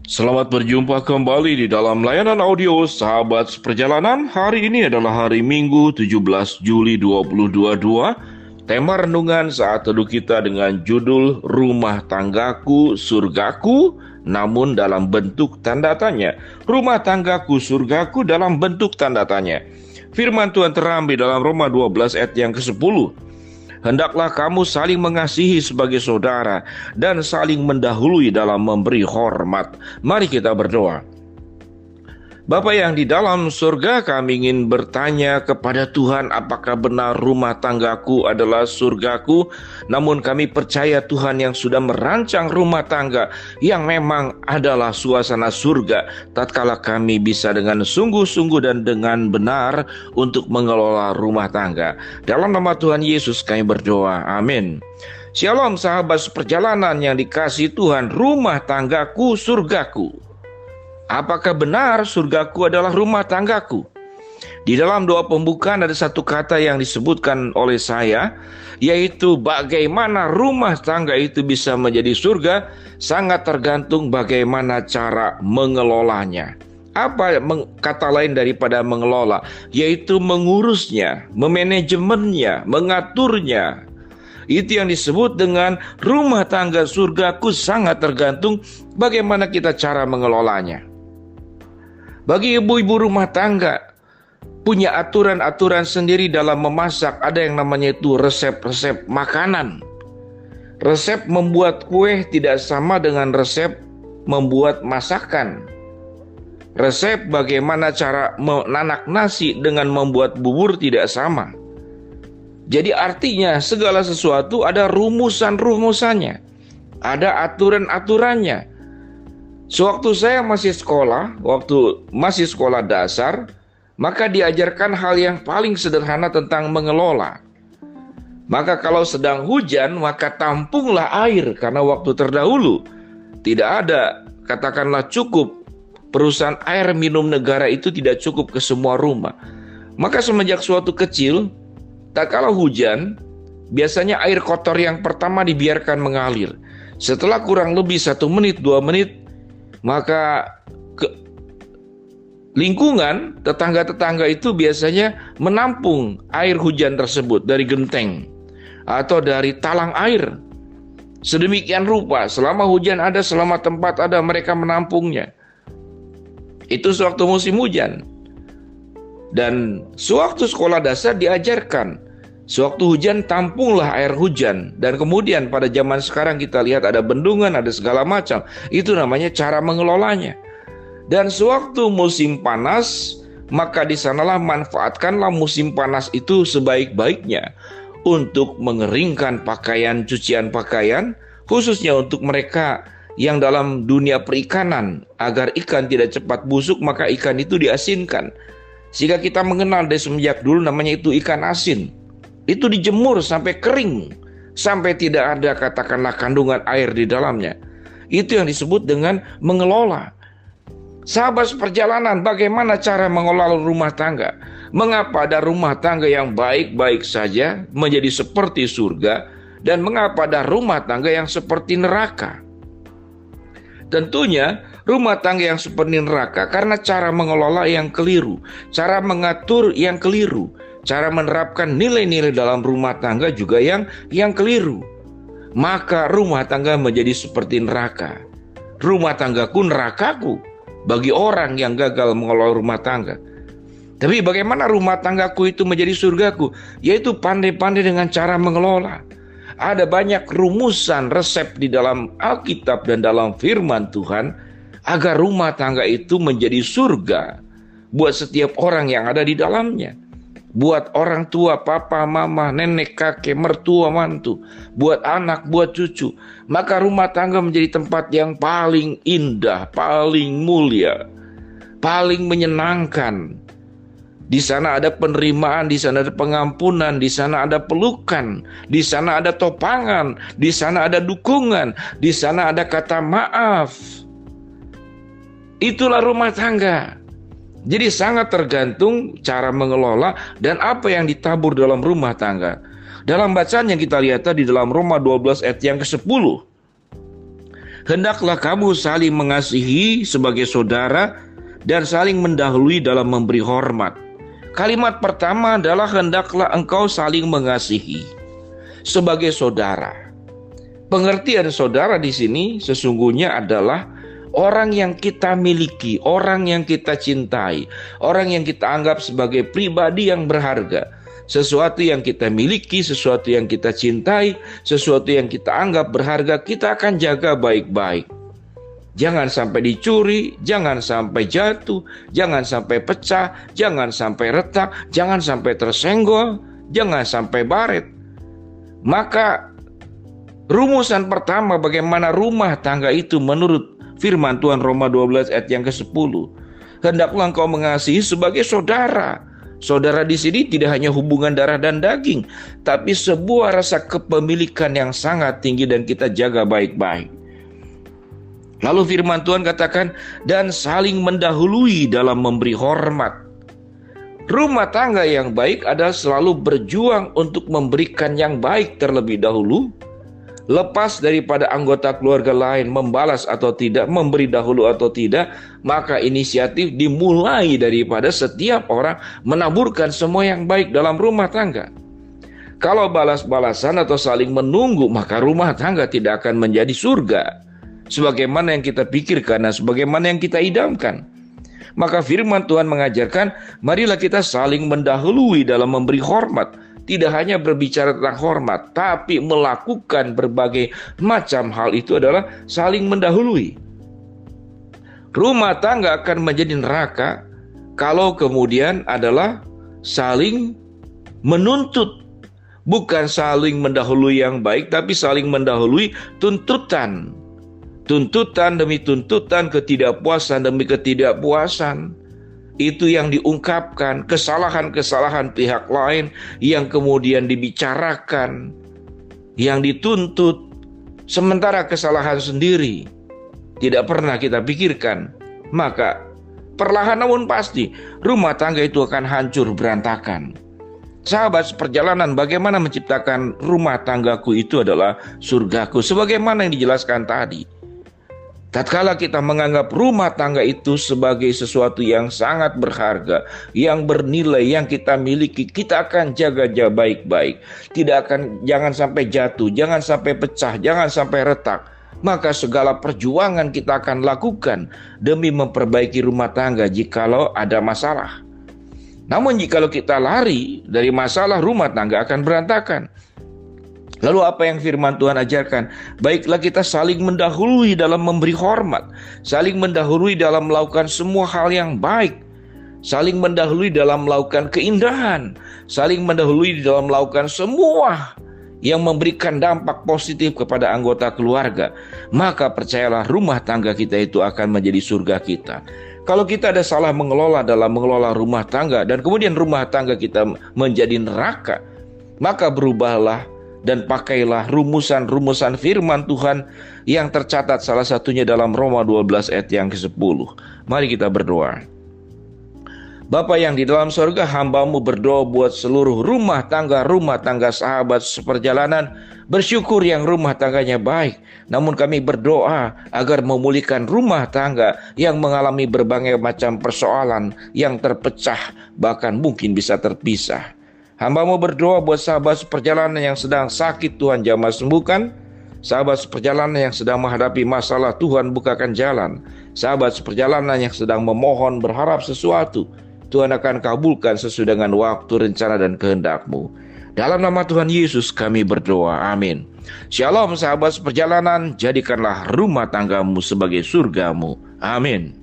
Selamat berjumpa kembali di dalam layanan audio Sahabat Seperjalanan. Hari ini adalah hari Minggu 17 Juli 2022. Tema renungan saat teduh kita dengan judul Rumah Tanggaku Surgaku, namun dalam bentuk tanda tanya. Rumah tanggaku surgaku dalam bentuk tanda tanya. Firman Tuhan terambil dalam Roma 12 ayat yang ke-10. Hendaklah kamu saling mengasihi sebagai saudara dan saling mendahului dalam memberi hormat. Mari kita berdoa. Bapa yang di dalam surga, kami ingin bertanya kepada Tuhan, apakah benar rumah tanggaku adalah surgaku? Namun kami percaya Tuhan yang sudah merancang rumah tangga yang memang adalah suasana surga, tatkala kami bisa dengan sungguh-sungguh dan dengan benar untuk mengelola rumah tangga. Dalam nama Tuhan Yesus kami berdoa, amin. Shalom sahabat seperjalanan yang dikasihi Tuhan, rumah tanggaku surgaku. Apakah benar surgaku adalah rumah tanggaku? Di dalam doa pembukaan ada satu kata yang disebutkan oleh saya, yaitu bagaimana rumah tangga itu bisa menjadi surga sangat tergantung bagaimana cara mengelolanya. Apa kata lain daripada mengelola? Yaitu mengurusnya, memanajemennya, mengaturnya. Itu yang disebut dengan rumah tangga surgaku sangat tergantung bagaimana kita cara mengelolanya. Bagi ibu-ibu rumah tangga, punya aturan-aturan sendiri dalam memasak. Ada yang namanya itu resep-resep makanan. Resep membuat kue tidak sama dengan resep membuat masakan. Resep bagaimana cara menanak nasi dengan membuat bubur tidak sama. Jadi artinya segala sesuatu ada rumusan-rumusannya. Ada aturan-aturannya. Sewaktu saya masih sekolah dasar, maka diajarkan hal yang paling sederhana tentang mengelola. Maka kalau sedang hujan, maka tampunglah air, karena waktu terdahulu tidak ada, katakanlah cukup, perusahaan air minum negara itu tidak cukup ke semua rumah. Maka semenjak suatu kecil, tak kalah hujan, biasanya air kotor yang pertama dibiarkan mengalir. Setelah kurang lebih 1 menit, 2 menit, maka lingkungan tetangga-tetangga itu biasanya menampung air hujan tersebut dari genteng atau dari talang air. Sedemikian rupa, selama hujan ada, selama tempat ada, mereka menampungnya. Itu sewaktu musim hujan. Dan sewaktu sekolah dasar diajarkan, sewaktu hujan tampunglah air hujan. Dan kemudian pada zaman sekarang kita lihat ada bendungan, ada segala macam. Itu namanya cara mengelolanya. Dan sewaktu musim panas, maka di sanalah manfaatkanlah musim panas itu sebaik-baiknya untuk mengeringkan pakaian, cucian pakaian, khususnya untuk mereka yang dalam dunia perikanan. Agar ikan tidak cepat busuk, maka ikan itu diasinkan. Sehingga kita mengenal dari semenjak dulu namanya itu ikan asin. Itu dijemur sampai kering, sampai tidak ada katakanlah kandungan air di dalamnya. Itu yang disebut dengan mengelola. Sahabat seperjalanan, bagaimana cara mengelola rumah tangga? Mengapa ada rumah tangga yang baik-baik saja menjadi seperti surga, dan mengapa ada rumah tangga yang seperti neraka? Tentunya rumah tangga yang seperti neraka karena cara mengelola yang keliru, cara mengatur yang keliru. Cara menerapkan nilai-nilai dalam rumah tangga juga yang keliru. Maka rumah tangga menjadi seperti neraka. Rumah tanggaku nerakaku bagi orang yang gagal mengelola rumah tangga. Tapi bagaimana rumah tanggaku itu menjadi surgaku? Yaitu pandai-pandai dengan cara mengelola. Ada banyak rumusan, resep di dalam Alkitab dan dalam firman Tuhan agar rumah tangga itu menjadi surga buat setiap orang yang ada di dalamnya. Buat orang tua, papa, mama, nenek, kakek, mertua, mantu. Buat anak, buat cucu. Maka rumah tangga menjadi tempat yang paling indah, paling mulia, paling menyenangkan. Di sana ada penerimaan, di sana ada pengampunan, di sana ada pelukan, di sana ada topangan, di sana ada dukungan, di sana ada kata maaf. Itulah rumah tangga. Jadi sangat tergantung cara mengelola dan apa yang ditabur dalam rumah tangga. Dalam bacaan yang kita lihat tadi dalam Roma 12 ayat yang ke-10. Hendaklah kamu saling mengasihi sebagai saudara dan saling mendahului dalam memberi hormat. Kalimat pertama adalah hendaklah engkau saling mengasihi sebagai saudara. Pengertian saudara di sini sesungguhnya adalah orang yang kita miliki, orang yang kita cintai, orang yang kita anggap sebagai pribadi yang berharga. Sesuatu yang kita miliki, sesuatu yang kita cintai, sesuatu yang kita anggap berharga, kita akan jaga baik-baik. Jangan sampai dicuri, jangan sampai jatuh, jangan sampai pecah, jangan sampai retak, jangan sampai tersenggol, jangan sampai baret. Maka rumusan pertama bagaimana rumah tangga itu menurut firman Tuhan Roma 12 ayat yang ke-10. Hendaklah engkau mengasihi sebagai saudara. Saudara di sini tidak hanya hubungan darah dan daging, tapi sebuah rasa kepemilikan yang sangat tinggi dan kita jaga baik-baik. Lalu firman Tuhan katakan, dan saling mendahului dalam memberi hormat. Rumah tangga yang baik adalah selalu berjuang untuk memberikan yang baik terlebih dahulu, lepas daripada anggota keluarga lain membalas atau tidak, memberi dahulu atau tidak, maka inisiatif dimulai daripada setiap orang menaburkan semua yang baik dalam rumah tangga. Kalau balas-balasan atau saling menunggu, maka rumah tangga tidak akan menjadi surga sebagaimana yang kita pikirkan dan sebagaimana yang kita idamkan. Maka firman Tuhan mengajarkan, marilah kita saling mendahului dalam memberi hormat. Tidak hanya berbicara tentang hormat, tapi melakukan berbagai macam hal itu adalah saling mendahului. Rumah tangga akan menjadi neraka kalau kemudian adalah saling menuntut. Bukan saling mendahului yang baik, tapi saling mendahului tuntutan. Tuntutan demi tuntutan, ketidakpuasan demi ketidakpuasan. Itu yang diungkapkan, kesalahan-kesalahan pihak lain yang kemudian dibicarakan, yang dituntut, sementara kesalahan sendiri tidak pernah kita pikirkan. Maka perlahan namun pasti rumah tangga itu akan hancur berantakan. Sahabat seperjalanan, bagaimana menciptakan rumah tanggaku itu adalah surgaku, sebagaimana yang dijelaskan tadi. Tatkala kita menganggap rumah tangga itu sebagai sesuatu yang sangat berharga, yang bernilai, yang kita miliki, kita akan jaga baik-baik. Jangan sampai jatuh, jangan sampai pecah, jangan sampai retak. Maka segala perjuangan kita akan lakukan demi memperbaiki rumah tangga jikalau ada masalah. Namun jikalau kita lari dari masalah, rumah tangga akan berantakan. Lalu apa yang firman Tuhan ajarkan? Baiklah kita saling mendahului dalam memberi hormat, saling mendahului dalam melakukan semua hal yang baik, saling mendahului dalam melakukan keindahan, saling mendahului dalam melakukan semua yang memberikan dampak positif kepada anggota keluarga. Maka percayalah rumah tangga kita itu akan menjadi surga kita. Kalau kita ada salah mengelola dalam mengelola rumah tangga dan kemudian rumah tangga kita menjadi neraka, maka berubahlah dan pakailah rumusan-rumusan firman Tuhan yang tercatat salah satunya dalam Roma 12 ayat yang ke-10. Mari kita berdoa. Bapa yang di dalam surga, hamba-Mu berdoa buat seluruh rumah tangga sahabat seperjalanan. Bersyukur yang rumah tangganya baik. Namun kami berdoa agar memulihkan rumah tangga yang mengalami berbagai macam persoalan, yang terpecah, bahkan mungkin bisa terpisah. Hamba-Mu berdoa buat sahabat seperjalanan yang sedang sakit, Tuhan jamah sembuhkan. Sahabat seperjalanan yang sedang menghadapi masalah, Tuhan bukakan jalan. Sahabat seperjalanan yang sedang memohon berharap sesuatu, Tuhan akan kabulkan sesuai dengan waktu, rencana dan kehendak-Mu. Dalam nama Tuhan Yesus kami berdoa, amin. Shalom sahabat seperjalanan, jadikanlah rumah tanggamu sebagai surgamu, amin.